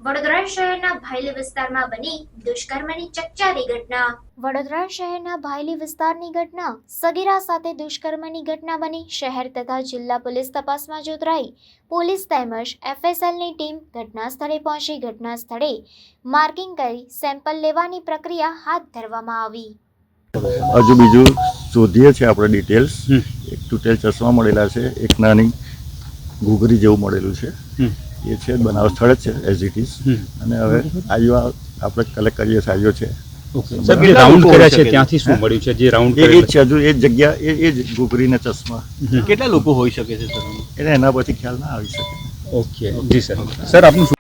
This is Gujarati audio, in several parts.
વડોદરા શહેરના ભાયલી વિસ્તારમાં બની દુષ્કર્મની ચકચારી ઘટના. વડોદરા શહેરના ભાયલી વિસ્તારની ઘટના. સગીરા સાથે દુષ્કર્મની ઘટના બની શહેર તથા જિલ્લા પોલીસ તપાસમાં જોતરાઈ. પોલીસ તેમજ એફએસએલની ટીમ ઘટના સ્થળે પહોંચી ઘટના સ્થળે માર્કિંગ કરી સેમ્પલ લેવાની પ્રક્રિયા હાથ ધરવામાં આવી. હજુ બીજું શોધીએ છીએ આપણે ડિટેલ્સ. એક તૂટેલ ચશ્મા મળેલા છે, એક નાની ઘૂઘરી જેવું મળેલું છે, એ છે બનાવ સ્થળ જ છે એઝ ઇટ ઇઝ. અને હવે આઈઓ આપણે કલેક્ટ કરીએ છીએ, આઈઓ છે. સર, રાઉન્ડ કર્યા છે ત્યાંથી શું મળ્યું છે? જે રાઉન્ડ એ જ છે, હજુ એ જ જગ્યા એ જ ઘૂઘરીના ચશ્મા. કેટલા લોકો હોઈ શકે છે સર? એટલે એના પછી ખ્યાલ ના આવી શકે. ઓકે જી સર. સર આપનું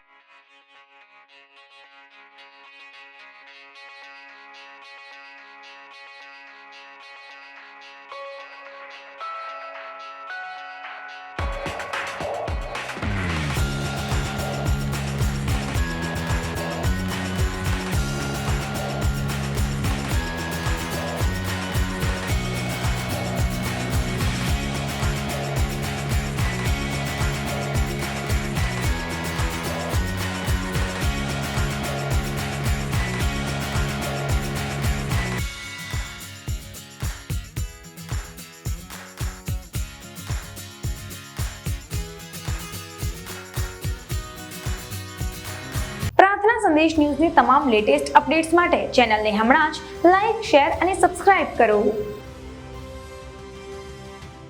પ્રાર્થના સંદેશ ન્યૂઝની તમામ લેટેસ્ટ અપડેટ્સ માટે ચેનલને હમણાં જ લાઇક, શેર અને સબસ્ક્રાઇબ કરો.